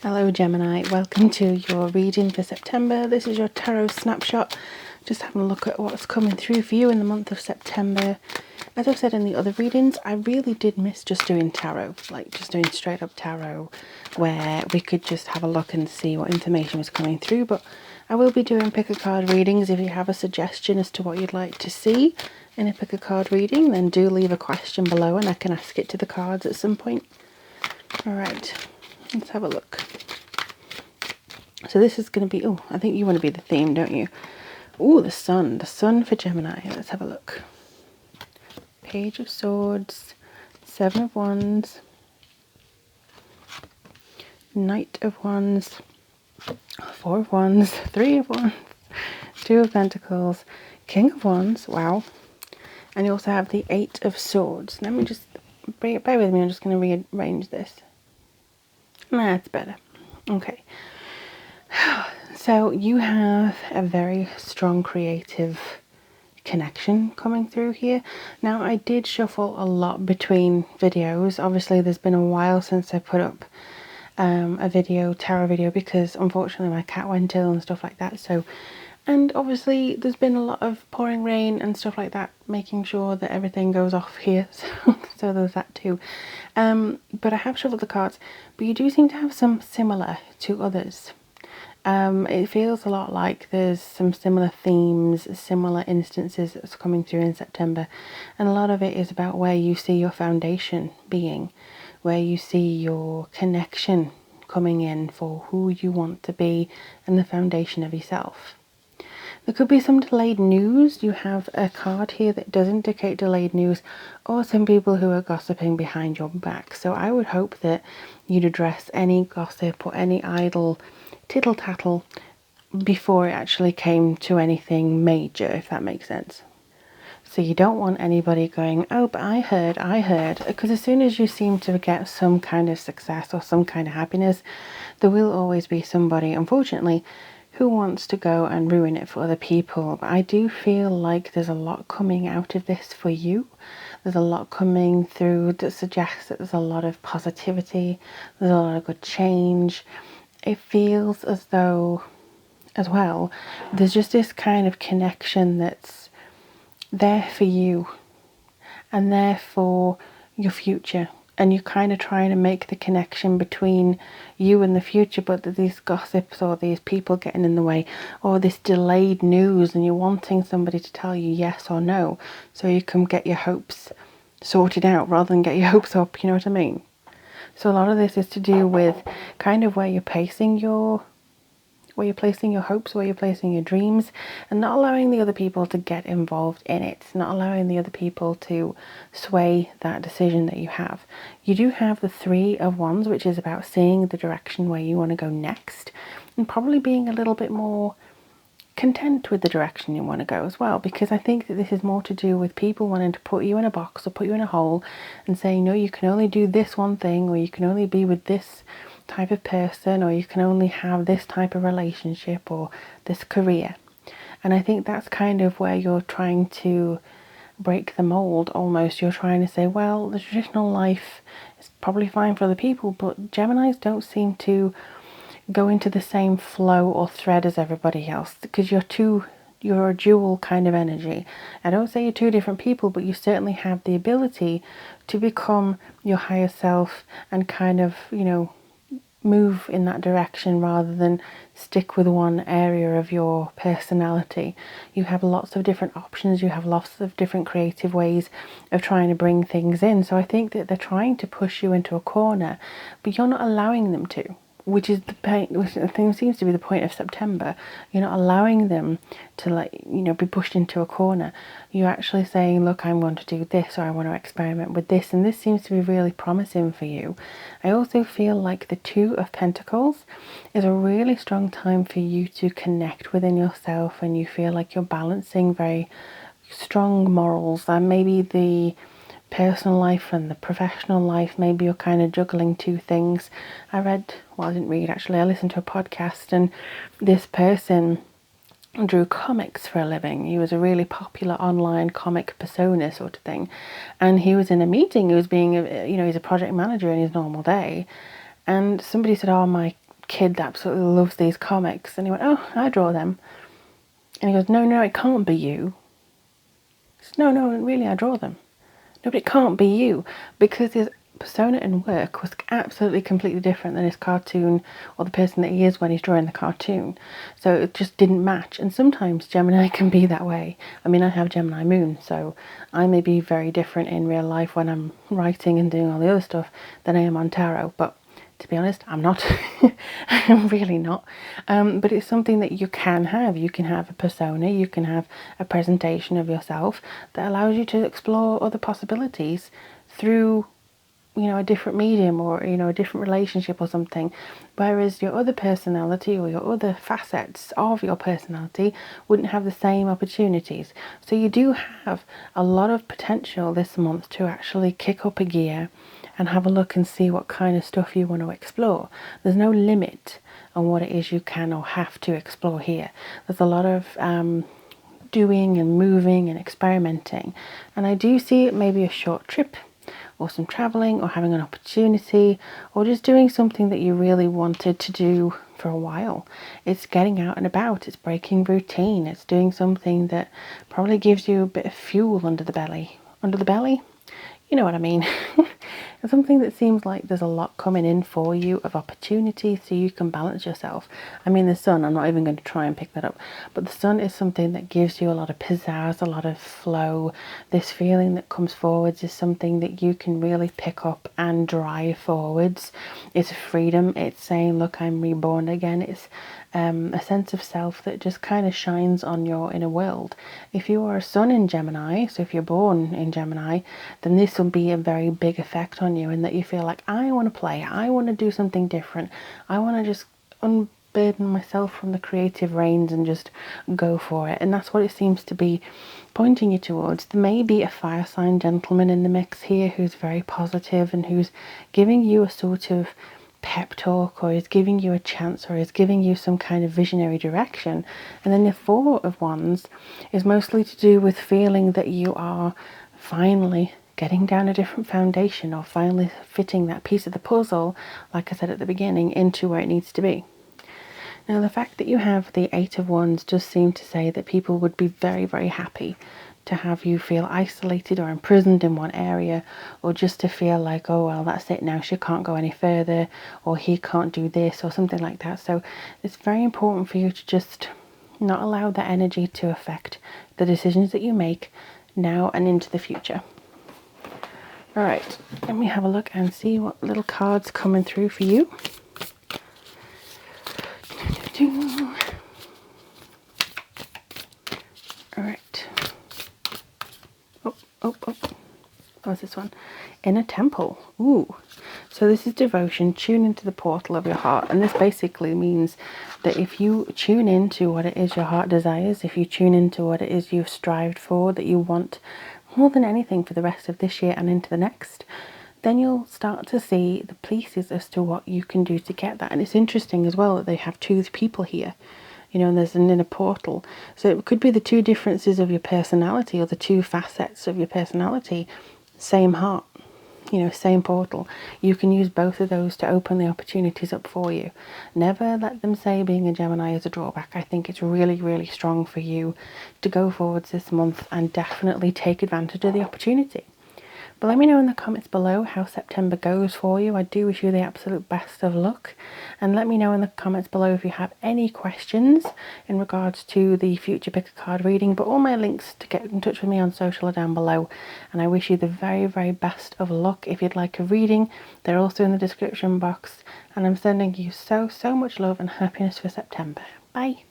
Hello Gemini, welcome to your reading for September. This is your tarot snapshot. Just having a look at what's coming through for you in the month of September. As I've said in the other readings, I really did miss just doing tarot, like just doing straight up tarot, where we could just have a look and see what information was coming through. But I will be doing pick a card readings. If you have a suggestion as to what you'd like to see in a pick a card reading, then do leave a question below and I can ask it to the cards at some point. Alright, let's have a look. So this is going to be, I think you want to be the theme, don't you? The sun for Gemini. Let's have a look. Page of Swords, Seven of Wands, Knight of Wands, Four of Wands, Three of Wands, Two of Pentacles, King of Wands, wow. And you also have the Eight of Swords. Let me just, bear with me, I'm just going to rearrange this. That's better. Okay. So you have a very strong creative connection coming through here. Now I did shuffle a lot between videos. Obviously there's been a while since I put up a tarot video, because unfortunately my cat went ill and stuff like that. And obviously there's been a lot of pouring rain and stuff like that, making sure that everything goes off here. So there's that too. But I have shuffled the cards, but you do seem to have some similar to others. It feels a lot like there's some similar themes, similar instances that's coming through in September. And a lot of it is about where you see your foundation being, where you see your connection coming in for who you want to be and the foundation of yourself. There could be some delayed news. You have a card here that does indicate delayed news, or some people who are gossiping behind your back. So I would hope that you'd address any gossip or any idle tittle-tattle before it actually came to anything major, if that makes sense. So you don't want anybody going, oh, but I heard, because as soon as you seem to get some kind of success or some kind of happiness, there will always be somebody, unfortunately, who wants to go and ruin it for other people. But I do feel like there's a lot coming out of this for you. There's a lot coming through that suggests that there's a lot of positivity, there's a lot of good change. It feels as though, as well, there's just this kind of connection that's there for you and there for your future. And you're kind of trying to make the connection between you and the future, but that these gossips or these people getting in the way, or this delayed news, and you're wanting somebody to tell you yes or no, so you can get your hopes sorted out rather than get your hopes up, you know what I mean? So a lot of this is to do with kind of where you're placing your hopes, where you're placing your dreams, and not allowing the other people to get involved in it, not allowing the other people to sway that decision that you have. You do have the Three of Wands, which is about seeing the direction where you want to go next, and probably being a little bit more content with the direction you want to go as well, because I think that this is more to do with people wanting to put you in a box or put you in a hole and saying, no, you can only do this one thing, or you can only be with this type of person, or you can only have this type of relationship or this career. And I think that's kind of where you're trying to break the mold almost. You're trying to say, well, the traditional life is probably fine for other people, but Geminis don't seem to go into the same flow or thread as everybody else, because you're a dual kind of energy. I don't say you're two different people, but you certainly have the ability to become your higher self and kind of, move in that direction rather than stick with one area of your personality. You have lots of different options, you have lots of different creative ways of trying to bring things in. So I think that they're trying to push you into a corner, but you're not allowing them to. Which is the point, which I think seems to be the point of September. You're not allowing them to be pushed into a corner. You're actually saying, look, I'm going to do this, or I want to experiment with this, and this seems to be really promising for you. I also feel like the Two of Pentacles is a really strong time for you to connect within yourself, and you feel like you're balancing very strong morals, and maybe the personal life and the professional life, maybe you're kind of juggling two things. I listened to a podcast, and this person drew comics for a living. He was a really popular online comic persona sort of thing, and he was in a meeting. He was being he's a project manager in his normal day, And somebody said, oh, my kid absolutely loves these comics. And he went, oh, I draw them. And he goes, no, it can't be you. He said, no, really, I draw them. No, but it can't be you, because his persona in work was absolutely completely different than his cartoon, or the person that he is when he's drawing the cartoon. So it just didn't match. And sometimes Gemini can be that way. I mean, I have Gemini moon, so I may be very different in real life when I'm writing and doing all the other stuff than I am on tarot. But to be honest, I'm not. I'm really not. But it's something that you can have. You can have a persona, you can have a presentation of yourself that allows you to explore other possibilities through, you know, a different medium, or, you know, a different relationship or something. Whereas your other personality, or your other facets of your personality, wouldn't have the same opportunities. So you do have a lot of potential this month to actually kick up a gear and have a look and see what kind of stuff you want to explore. There's no limit on what it is you can or have to explore here. There's a lot of doing and moving and experimenting. And I do see it maybe a short trip, or some traveling, or having an opportunity, or just doing something that you really wanted to do for a while. It's getting out and about, it's breaking routine, it's doing something that probably gives you a bit of fuel under the belly. Under the belly? You know what I mean. Something that seems like there's a lot coming in for you of opportunity, so you can balance yourself. I mean, the sun, I'm not even going to try and pick that up, but the sun is something that gives you a lot of pizzazz, a lot of flow. This feeling that comes forwards is something that you can really pick up and drive forwards. It's freedom. It's saying, look, I'm reborn again. It's a sense of self that just kind of shines on your inner world. If you are a sun in Gemini, so if you're born in Gemini, then this will be a very big effect on you, in that you feel like, I want to play, I want to do something different, I want to just unburden myself from the creative reins and just go for it. And that's what it seems to be pointing you towards. There may be a fire sign gentleman in the mix here who's very positive and who's giving you a sort of pep talk, or is giving you a chance, or is giving you some kind of visionary direction. And then the Four of Wands is mostly to do with feeling that you are finally getting down a different foundation, or finally fitting that piece of the puzzle, like I said at the beginning, into where it needs to be. Now, the fact that you have the Eight of Wands does seem to say that people would be very, very happy to have you feel isolated or imprisoned in one area, or just to feel like, oh, well, that's it now, she can't go any further, or he can't do this, or something like that. So it's very important for you to just not allow that energy to affect the decisions that you make now and into the future. All right, let me have a look and see what little cards coming through for you. All right. Oh. What's this one? Inner Temple. Ooh. So this is devotion. Tune into the portal of your heart. And this basically means that if you tune into what it is your heart desires, if you tune into what it is you've strived for, that you want more than anything for the rest of this year and into the next, then you'll start to see the pieces as to what you can do to get that. And it's interesting as well that they have two people here. You know, and there's an inner portal. So it could be the two differences of your personality, or the two facets of your personality. Same heart, you know, same portal. You can use both of those to open the opportunities up for you. Never let them say being a Gemini is a drawback. I think it's really, really strong for you to go forwards this month and definitely take advantage of the opportunity. But let me know in the comments below how September goes for you. I do wish you the absolute best of luck. And let me know in the comments below if you have any questions in regards to the future pick a card reading. But all my links to get in touch with me on social are down below. And I wish you the very, very best of luck. If you'd like a reading, they're also in the description box. And I'm sending you so much love and happiness for September. Bye.